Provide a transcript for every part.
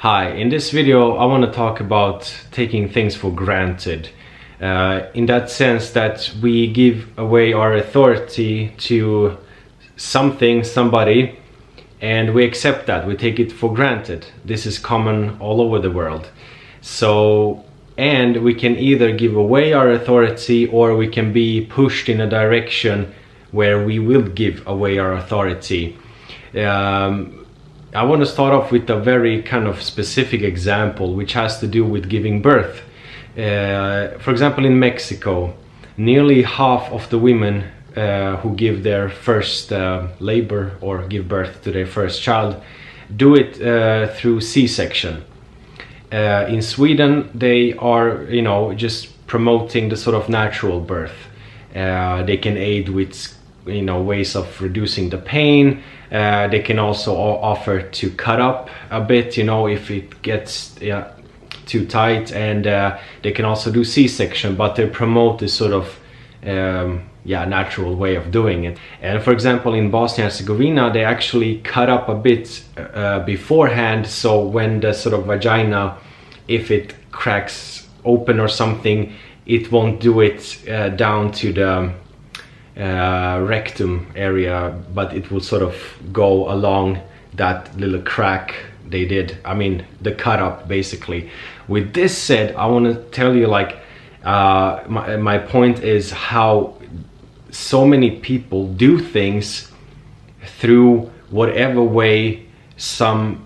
Hi, in this video I want to talk about taking things for granted. In that sense that we give away our authority to something, somebody, and we accept that, we take it for granted. This is common all over the world. And we can either give away our authority or we can be pushed in a direction where we will give away our authority. I want to start off with a very kind of specific example which has to do with giving birth. For example, in Mexico, nearly half of the women who give their first labor or give birth to their first child do it through C-section. In Sweden, they are, just promoting the sort of natural birth. They can aid with, ways of reducing the pain. They can also offer to cut up a bit, if it gets too tight, and they can also do C-section, but they promote this sort of natural way of doing it. And for example, in Bosnia-Herzegovina, they actually cut up a bit beforehand, so when the sort of vagina, if it cracks open or something, it won't do it down to the rectum area, but it will sort of go along that little crack they did. I mean, the cut up basically. With this said, I want to tell you, my point is how so many people do things through whatever way some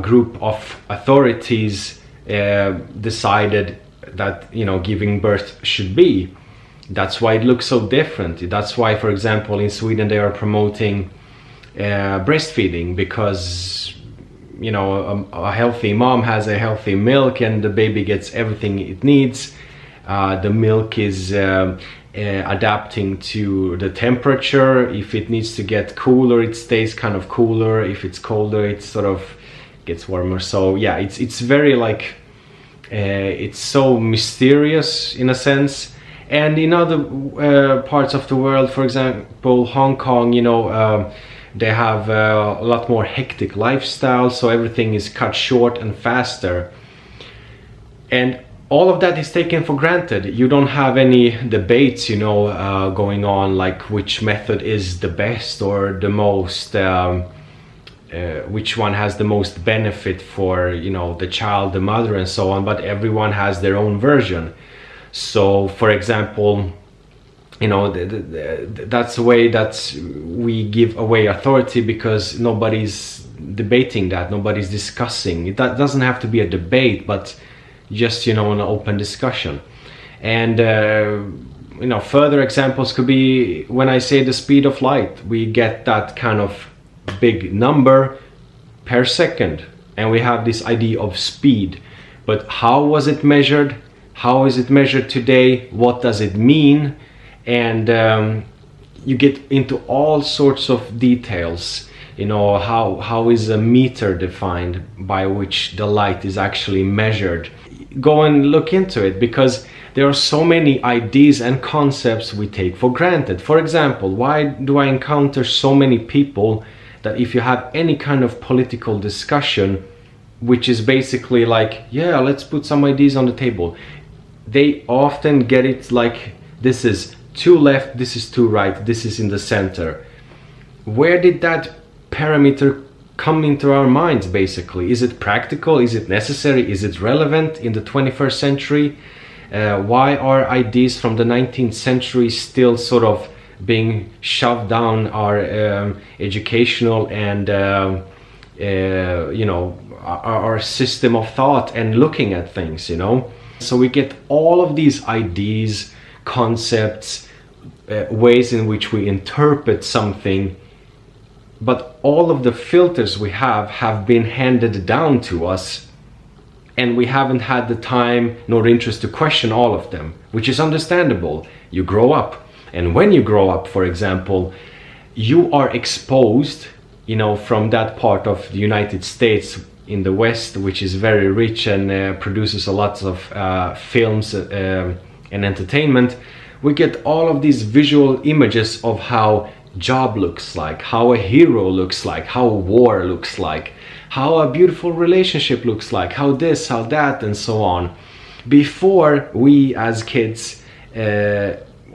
group of authorities decided that giving birth should be. That's why it looks so different. That's why, for example, in Sweden they are promoting breastfeeding, because a healthy mom has a healthy milk and the baby gets everything it needs. The milk is adapting to the temperature. If it needs to get cooler, it stays kind of cooler. If it's colder, it sort of gets warmer. So yeah, it's very it's so mysterious in a sense. And in other parts of the world, for example, Hong Kong, they have a lot more hectic lifestyle, so everything is cut short and faster. And all of that is taken for granted. You don't have any debates, going on, like which method is the best or the most, which one has the most benefit for, the child, the mother, and so on. But everyone has their own version. So, for example, that's the way that we give away authority, because nobody's debating that, nobody's discussing it. That doesn't have to be a debate, but just an open discussion. And further examples could be when I say the speed of light. We get that kind of big number per second, and we have this idea of speed. But how was it measured? How is it measured today? What does it mean? And you get into all sorts of details. How is a meter defined by which the light is actually measured? Go and look into it, because there are so many ideas and concepts we take for granted. For example, why do I encounter so many people that if you have any kind of political discussion, which is basically let's put some ideas on the table, they often get it like, this is too left, this is too right, this is in the center. Where did that parameter come into our minds, basically? Is it practical? Is it necessary? Is it relevant in the 21st century? Why are ideas from the 19th century still sort of being shoved down our educational and our system of thought and looking at things, So we get all of these ideas, concepts, ways in which we interpret something, but all of the filters we have been handed down to us, and we haven't had the time nor interest to question all of them, which is understandable. You grow up, and when you grow up, for example, you are exposed, from that part of the United States in the West, which is very rich and produces a lot of films and entertainment. We get all of these visual images of how job looks like, how a hero looks like, how war looks like, how a beautiful relationship looks like, how this, how that, and so on, before we as kids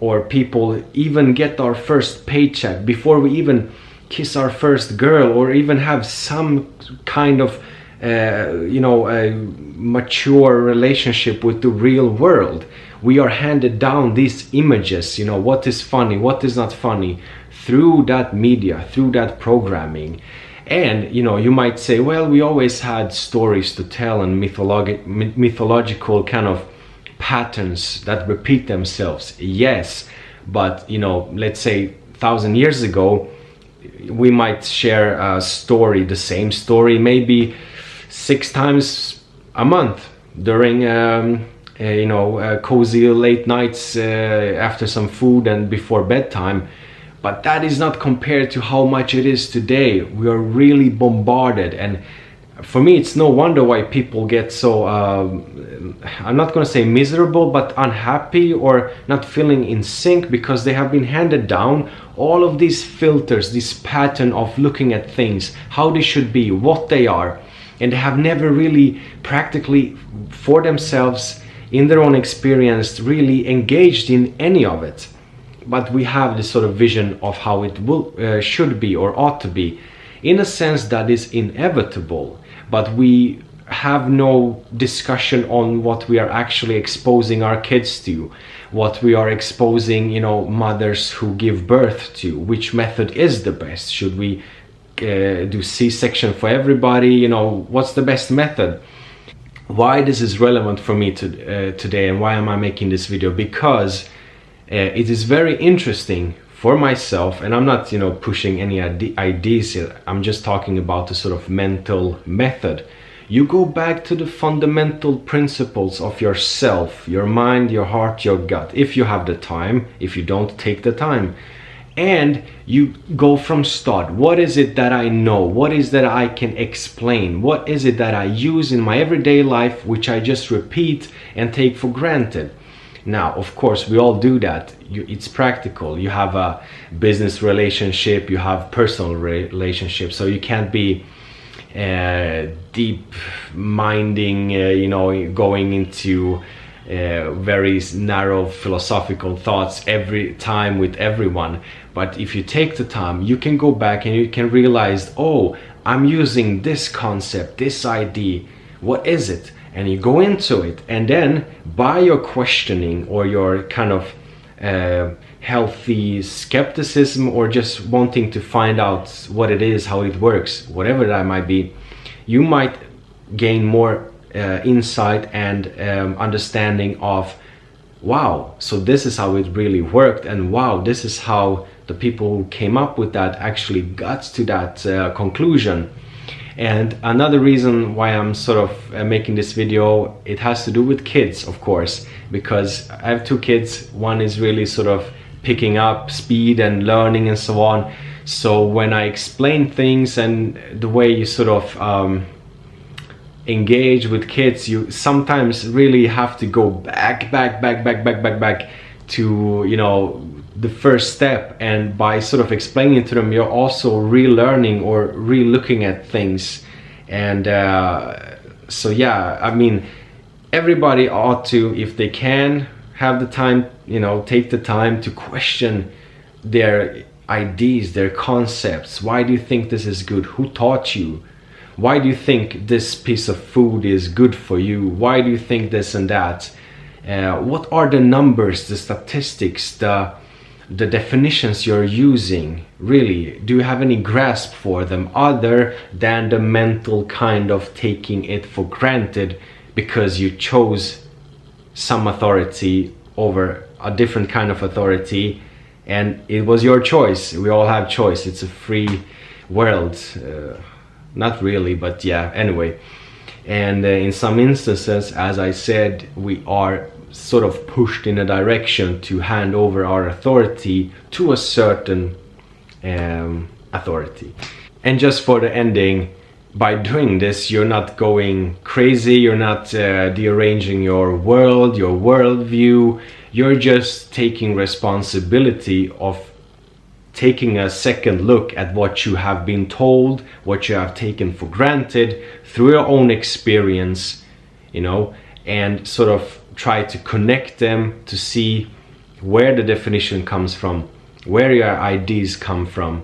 or people even get our first paycheck, before we even kiss our first girl, or even have some kind of a mature relationship with the real world. We are handed down these images, what is funny, what is not funny, through that media, through that programming. And you might say, well, we always had stories to tell and mythological kind of patterns that repeat themselves. Yes, but let's say 1,000 years ago, we might share a story, the same story, maybe 6 times a month during cozy late nights after some food and before bedtime. But that is not compared to how much it is today. We are really bombarded, and for me it's no wonder why people get so I'm not going to say miserable, but unhappy or not feeling in sync, because they have been handed down all of these filters, this pattern of looking at things, how they should be, what they are, and they have never really practically for themselves in their own experience really engaged in any of it. But we have this sort of vision of how it will should be or ought to be, in a sense that is inevitable, but we have no discussion on what we are actually exposing our kids to, what we are exposing mothers who give birth to, which method is the best. Should we do C-section for everybody? What's the best method? Why this is relevant for me today, and why am I making this video? Because it is very interesting for myself, and I'm not pushing any ideas here, I'm just talking about the sort of mental method. You go back to the fundamental principles of yourself, your mind, your heart, your gut, if you have the time. If you don't, take the time, and you go from start. What is it that I know? What is that I can explain? What is it that I use in my everyday life which I just repeat and take for granted? Now, of course, we all do that. It's practical. You have a business relationship, you have personal relationships, so you can't be deep minding, going into very narrow philosophical thoughts every time with everyone. But if you take the time, you can go back and you can realize, oh, I'm using this concept, this idea. What is it? And you go into it, and then by your questioning or your kind of healthy skepticism, or just wanting to find out what it is, how it works, whatever that might be, you might gain more insight and understanding of, wow, so this is how it really worked, and wow, this is how the people who came up with that actually got to that conclusion. And another reason why I'm sort of making this video, it has to do with kids, of course, because I have 2 kids. One is really sort of picking up speed and learning and so on. So when I explain things and the way you sort of engage with kids, you sometimes really have to go back to the first step, and by sort of explaining to them, you're also relearning or re-looking at things. And so yeah, I mean, everybody ought to, if they can, have the time, take the time to question their ideas, their concepts. Why do you think this is good? Who taught you? Why do you think this piece of food is good for you? Why do you think this and that? What are the numbers, the statistics, the definitions you're using? Really, do you have any grasp for them, other than the mental kind of taking it for granted because you chose some authority over a different kind of authority, and it was your choice? We all have choice. It's a free world. Not really, but yeah, anyway. And in some instances, as I said, we are sort of pushed in a direction to hand over our authority to a certain authority. And just for the ending, by doing this, you're not going crazy, you're not dearranging your world, your worldview. You're just taking responsibility of taking a second look at what you have been told, what you have taken for granted through your own experience, you know, and sort of try to connect them to see where the definition comes from, where your ideas come from.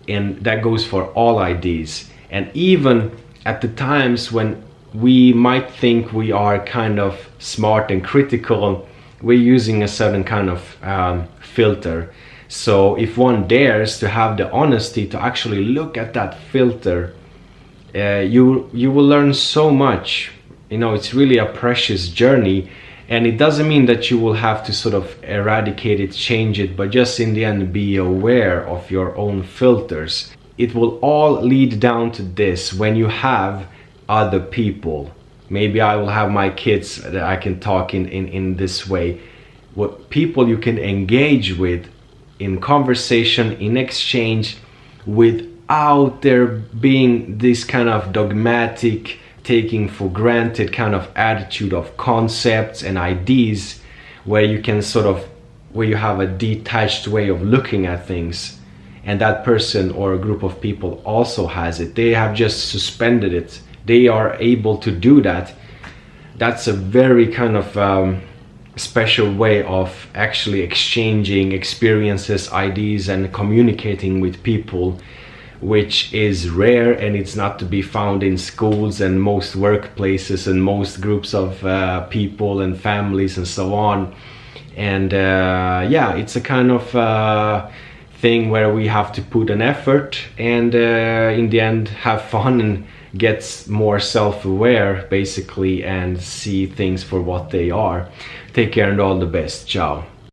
And that goes for all ideas. And even at the times when we might think we are kind of smart and critical, we're using a certain kind of filter. So if one dares to have the honesty to actually look at that filter, you will learn so much. You know, it's really a precious journey, and it doesn't mean that you will have to sort of eradicate it, change it, but just in the end be aware of your own filters. It will all lead down to this: when you have other people, maybe I will have my kids that I can talk in this way, what people you can engage with in conversation, in exchange, without there being this kind of dogmatic, taking for granted kind of attitude of concepts and ideas, where you can sort of, where you have a detached way of looking at things, and that person or a group of people also has it. They have just suspended it. They are able to do that. That's a very kind of special way of actually exchanging experiences, ideas, and communicating with people, which is rare, and it's not to be found in schools and most workplaces and most groups of people and families and so on. And yeah, it's a kind of thing where we have to put an effort and in the end have fun and get more self-aware basically, and see things for what they are. Take care and all the best. Ciao.